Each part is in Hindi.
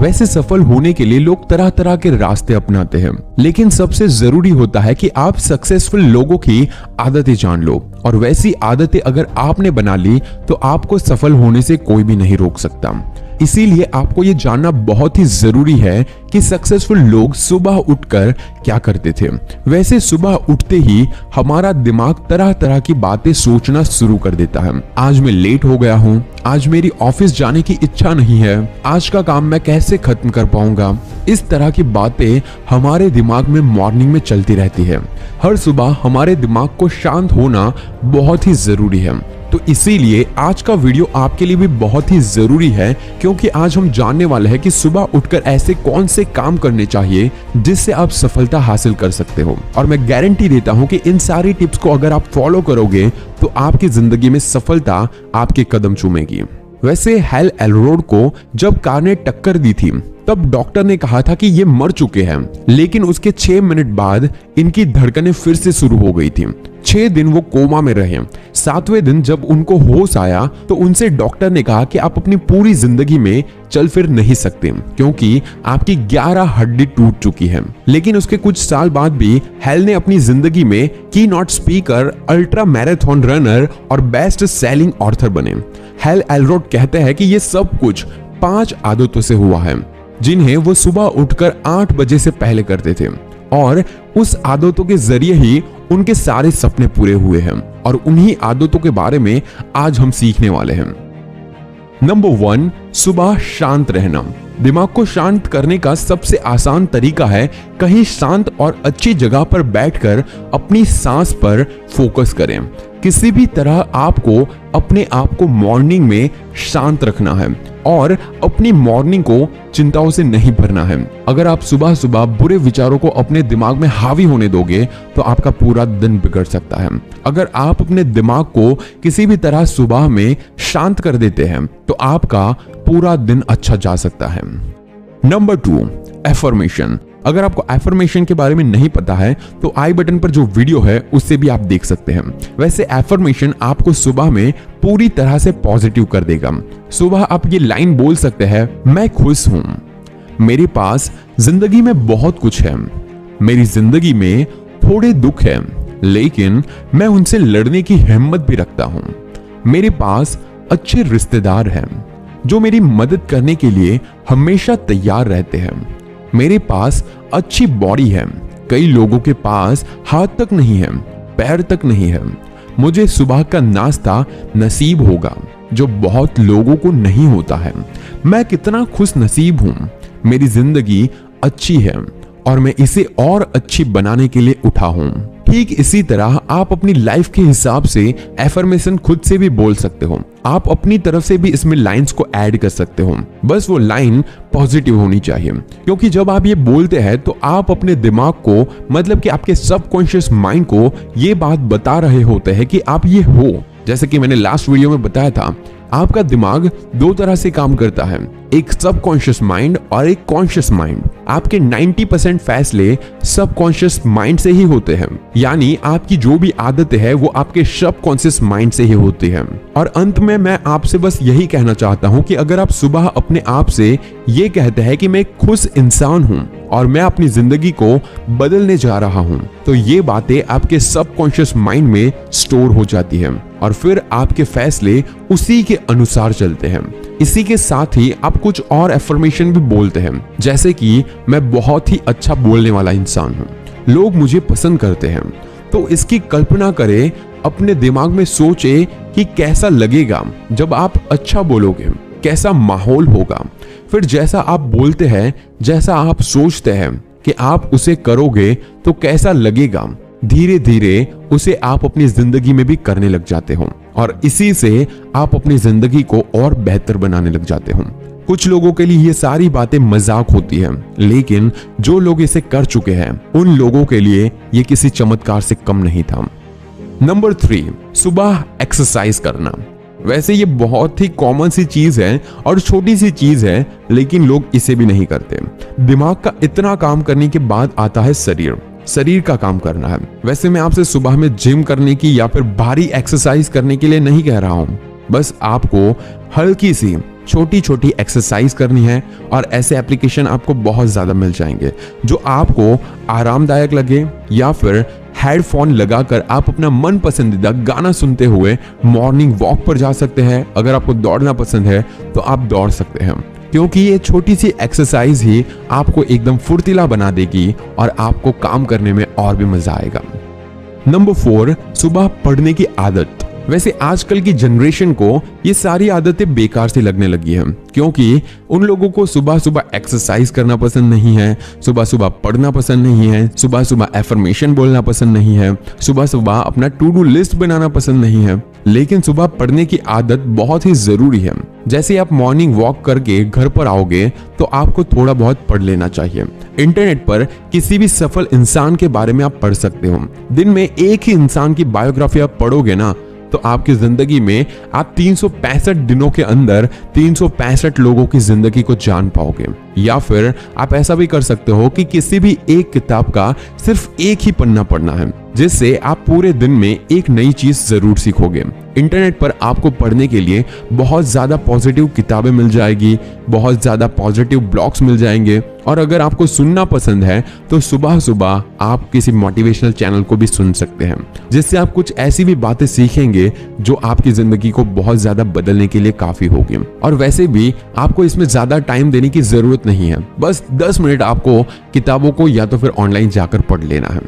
वैसे सफल होने के लिए लोग तरह तरह के रास्ते अपनाते हैं, लेकिन सबसे जरूरी होता है कि आप सक्सेसफुल लोगों की आदतें जान लो, और वैसी आदतें अगर आपने बना ली तो आपको सफल होने से कोई भी नहीं रोक सकता। इसीलिए आपको ये जानना बहुत ही जरूरी है कि सक्सेसफुल लोग सुबह उठकर क्या करते थे। वैसे सुबह उठते ही हमारा दिमाग तरह तरह की बातें सोचना शुरू कर देता है। आज मैं लेट हो गया हूँ, आज मेरी ऑफिस जाने की इच्छा नहीं है, आज का काम मैं कैसे खत्म कर पाऊंगा। इस तरह की बातें हमारे दिमाग में मॉर्निंग में चलती रहती है। हर सुबह हमारे दिमाग को शांत होना बहुत ही जरूरी है। तो इसीलिए आज का वीडियो आपके लिए भी बहुत ही जरूरी है, क्योंकि आज हम जानने वाले हैं कि सुबह उठकर ऐसे कौन से काम करने चाहिए जिससे आप सफलता हासिल कर सकते हो। और मैं गारंटी देता हूं कि इन सारी टिप्स को अगर आप फॉलो करोगे तो आपकी जिंदगी में सफलता आपके कदम चूमेगी। वैसे हेल एलरोड को जब कार ने टक्कर दी थी तब डॉक्टर ने कहा था कि ये मर चुके हैं, लेकिन उसके 6 मिनट बाद इनकी धड़कनें फिर से शुरू हो गई थी। 6 दिन वो कोमा में रहे। 7वें दिन जब उनको होश आया तो उनसे डॉक्टर ने कहा कि आप अपनी पूरी जिंदगी में चल फिर नहीं सकते, क्योंकि आपकी 11 हड्डी टूट चुकी है। लेकिन उसके कुछ साल बाद भी हेल ने अपनी जिंदगी में की not speaker, ultra marathon runner और बेस्ट सेलिंग ऑथर बने। हेल एलरोड कहते हैं कि ये सब कुछ 5 आदतों से हुआ है, जिन्हें वो सुबह उठकर 8 बजे से पहले करते थे, और उस आदतों के जरिए ही उनके सारे सपने पूरे हुए हैं। और उन्हीं आदतों के बारे में आज हम सीखने वाले हैं। नंबर 1, सुबह शांत रहना। दिमाग को शांत करने का सबसे आसान तरीका है कहीं शांत और अच्छी जगह पर बैठकर अपनी सांस पर फोकस करें। किसी भी तरह आपको अपने आप को मॉर्निंग में शांत रखना है और अपनी मॉर्निंग को चिंताओं से नहीं भरना है। अगर आप सुबह सुबह बुरे विचारों को अपने दिमाग में हावी होने दोगे तो आपका पूरा दिन बिगड़ सकता है। अगर आप अपने दिमाग को किसी भी तरह सुबह में शांत कर देते हैं तो आपका पूरा दिन अच्छा जा सकता है। Number 2, affirmation. अगर आपको एफर्मेशन के बारे में नहीं पता है तो आई बटन पर जो वीडियो है उससे भी आप देख सकते हैं। वैसे एफर्मेशन आपको सुबह में पूरी तरह से पॉजिटिव कर देगा। सुबह आप ये लाइन बोल सकते हैं, मैं खुश हूं, मेरे पास जिंदगी में बहुत कुछ है, मेरी जिंदगी में थोड़े दुख है लेकिन मैं उनसे लड़ने की हिम्मत भी रखता हूं, मेरे पास अच्छे रिश्तेदार हैं जो मेरी मदद करने के लिए हमेशा तैयार रहते हैं, मेरे पास अच्छी बॉडी है, कई लोगों के पास हाथ तक नहीं है, पैर तक नहीं है, मुझे सुबह का नाश्ता नसीब होगा जो बहुत लोगों को नहीं होता है, मैं कितना खुश नसीब हूं, मेरी जिंदगी अच्छी है और मैं इसे और अच्छी बनाने के लिए उठा हूं। ठीक इसी तरह आप अपनी लाइफ के हिसाब से एफर्मेशन खुद से भी बोल सकते हो। आप अपनी तरफ से भी इसमें लाइंस को ऐड कर सकते हो, बस वो लाइन पॉजिटिव होनी चाहिए। क्योंकि जब आप ये बोलते हैं तो आप अपने दिमाग को, मतलब कि आपके सबकॉन्शियस माइंड को ये बात बता रहे होते हैं कि आप ये हो। जैसे कि मैंने लास्ट वीडियो में बताया था, आपका दिमाग 2 तरह से काम करता है, एक सबकॉन्शियस माइंड और एक कॉन्शियस माइंड। आपके 90% फैसले सबकॉन्शियस माइंड से ही होते हैं, यानी आपकी जो भी आदतें हैं वो आपके सबकॉन्शियस माइंड से ही होती हैं। और अंत में मैं आपसे बस यही कहना चाहता हूं कि अगर आप सुबह अपने आप से ये कहते हैं कि मैं एक खुश इंसान हूं और मैं अपनी जिंदगी को बदलने जा रहा हूं, तो ये बातें आपके सबकॉन्शियस माइंड में स्टोर हो जाती हैं और फिर आपके फैसले उसी के अनुसार चलते हैं। इसी के साथ ही आप कुछ और एफर्मेशन भी बोलते हैं, जैसे कि मैं बहुत ही अच्छा बोलने वाला इंसान हूं, लोग मुझे पसंद करते हैं। तो इसकी कल्पना करें, अपने दिमाग में सोचे कि कैसा लगेगा जब आप अच्छा बोलोगे, कैसा माहौल होगा। फिर जैसा आप बोलते हैं, जैसा आप सोचते हैं कि आप उसे करोगे तो कैसा लगेगा, धीरे धीरे उसे आप अपनी जिंदगी में भी करने लग जाते हो और इसी से आप अपनी जिंदगी को और बेहतर बनाने लग जाते हो। कुछ लोगों के लिए ये सारी बातें मजाक होती हैं, लेकिन जो लोग इसे कर चुके हैं उन लोगों के लिए ये किसी चमत्कार से कम नहीं था। नंबर 3, सुबह एक्सरसाइज करना। वैसे ये बहुत ही कॉमन सी चीज है और छोटी सी चीज है, लेकिन लोग इसे भी नहीं करते। दिमाग का इतना काम करने के बाद आता है शरीर का काम करना है। वैसे मैं आपसे सुबह में जिम करने की या फिर भारी एक्सरसाइज करने के लिए नहीं कह रहा हूं, बस आपको हल्की सी छोटी छोटी एक्सरसाइज करनी है और ऐसे एप्लीकेशन आपको बहुत ज्यादा मिल जाएंगे जो आपको आरामदायक लगे, या फिर हेडफोन लगाकर आप अपना मन पसंदीदा गाना सुनते हुए मॉर्निंग वॉक पर जा सकते हैं। अगर आपको दौड़ना पसंद है तो आप दौड़ सकते हैं, क्योंकि ये छोटी सी एक्सरसाइज ही आपको एकदम फुर्तीला बना देगी और आपको काम करने में और भी मजा आएगा। नंबर 4, सुबह पढ़ने की आदत। वैसे आजकल की जनरेशन को ये सारी आदतें बेकार सी लगने लगी हैं, क्योंकि उन लोगों को सुबह सुबह एक्सरसाइज करना पसंद नहीं है, सुबह सुबह पढ़ना पसंद नहीं है, सुबह सुबह एफर्मेशन बोलना पसंद नहीं है, सुबह सुबह अपना टू डू लिस्ट बनाना पसंद नहीं है। लेकिन सुबह पढ़ने की आदत बहुत ही जरूरी है। जैसे आप मॉर्निंग वॉक करके घर पर आओगे तो आपको थोड़ा बहुत पढ़ लेना चाहिए। इंटरनेट पर किसी भी सफल इंसान के बारे में आप पढ़ सकते हो। दिन में एक ही इंसान की बायोग्राफी आप पढ़ोगे ना, तो आपकी जिंदगी में आप 365 दिनों के अंदर 365 लोगों की जिंदगी को जान पाओगे। या फिर आप ऐसा भी कर सकते हो कि किसी भी एक किताब का सिर्फ एक ही पन्ना पढ़ना है, जिससे आप पूरे दिन में एक नई चीज जरूर सीखोगे। इंटरनेट पर आपको पढ़ने के लिए बहुत ज्यादा पॉजिटिव किताबें मिल जाएगी, बहुत ज्यादा पॉजिटिव ब्लॉग्स मिल जाएंगे, और अगर आपको सुनना पसंद है तो सुबह सुबह आप किसी मोटिवेशनल चैनल को भी सुन सकते हैं, जिससे आप कुछ ऐसी भी बातें सीखेंगे जो आपकी जिंदगी को बहुत ज्यादा बदलने के लिए काफी होगी। और वैसे भी आपको इसमें ज्यादा टाइम देने की जरूरत नहीं है, बस 10 मिनट आपको किताबों को या तो फिर ऑनलाइन जाकर पढ़ लेना है।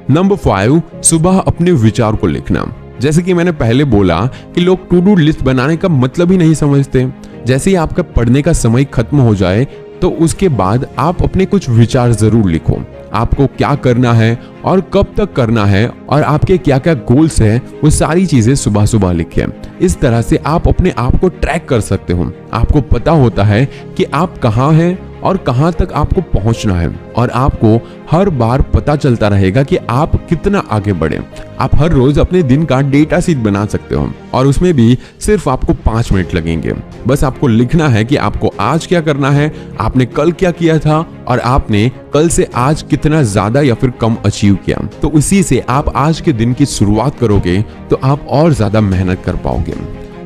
नंबर 5, सुबह अपने विचार को लिखना। जैसे कि मैंने पहले बोला कि लोग टू डू लिस्ट बनाने का मतलब ही नहीं समझते। जैसे ही आपका पढ़ने का समय खत्म हो जाए तो उसके बाद आप अपने कुछ विचार जरूर लिखो। आपको क्या करना है और कब तक करना है और आपके क्या क्या गोल्स हैं, वो सारी चीजें सुबह सुबह लिखें। इस तरह से आप अपने आप को ट्रैक कर सकते हो। आपको पता होता है कि आप कहाँ हैं और कहां तक आपको पहुंचना है, और आपको हर बार पता चलता रहेगा कि आप कितना आगे बढ़े। आप हर रोज अपने दिन का डेटा शीट बना सकते हो, और उसमें भी सिर्फ आपको 5 मिनट लगेंगे। बस आपको लिखना है कि आपको आज क्या करना है, आपने कल क्या किया था, और आपने कल से आज कितना ज्यादा या फिर कम अचीव किया। तो उसी से आप आज के दिन की शुरुआत करोगे तो आप और ज्यादा मेहनत कर पाओगे।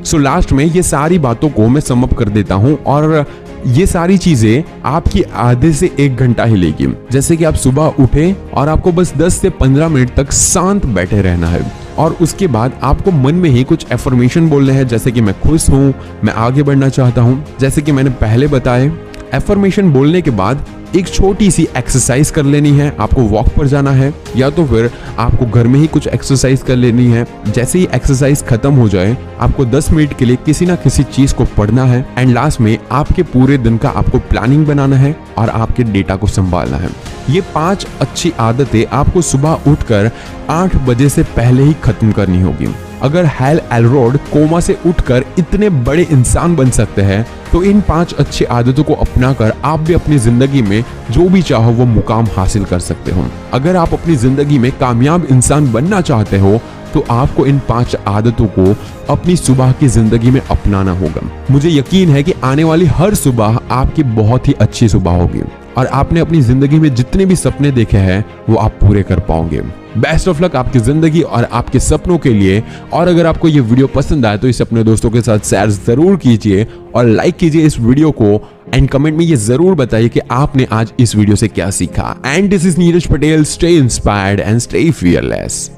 सो लास्ट में ये सारी बातों को मैं सम अप कर देता हूं, और ये सारी चीजें आपकी आधे से 1 घंटा ही लेगी। जैसे कि आप सुबह उठे और आपको बस 10 से 15 मिनट तक शांत बैठे रहना है, और उसके बाद आपको मन में ही कुछ एफर्मेशन बोलने हैं, जैसे कि मैं खुश हूं, मैं आगे बढ़ना चाहता हूं। जैसे कि मैंने पहले बताया, एफर्मेशन बोलने के बाद एक छोटी सी एक्सरसाइज कर लेनी है। आपको वॉक पर जाना है, या तो फिर आपको घर में ही कुछ एक्सरसाइज कर लेनी है। जैसे ही एक्सरसाइज खत्म हो जाए, आपको 10 मिनट के लिए किसी ना किसी चीज को पढ़ना है, एंड लास्ट में आपके पूरे दिन का आपको प्लानिंग बनाना है और आपके डेटा को संभालना है। ये 5 अच्छी आदतें आपको सुबह उठकर 8 बजे से पहले ही खत्म करनी होगी। अगर हैल एलरोड कोमा से उठकर इतने बड़े इंसान बन सकते हैं, तो इन 5 अच्छी आदतों को अपनाकर आप भी अपनी जिंदगी में जो भी चाहो वो मुकाम हासिल कर सकते हो। अगर आप अपनी जिंदगी में कामयाब इंसान बनना चाहते हो तो आपको इन 5 आदतों को अपनी सुबह की जिंदगी में अपनाना होगा। मुझे यकीन है कि आने वाली हर सुबह आपकी बहुत ही अच्छी सुबह होगी, और आपने अपनी जिंदगी में जितने भी सपने देखे हैं वो आप पूरे कर पाओगे। बेस्ट ऑफ लक आपकी जिंदगी और आपके सपनों के लिए। और अगर आपको ये वीडियो पसंद आए तो इसे अपने दोस्तों के साथ शेयर जरूर कीजिए और लाइक कीजिए इस वीडियो को, एंड कमेंट में ये जरूर बताइए कि आपने आज इस वीडियो से क्या सीखा। And this is Neeraj Patel. Stay inspired and stay fearless.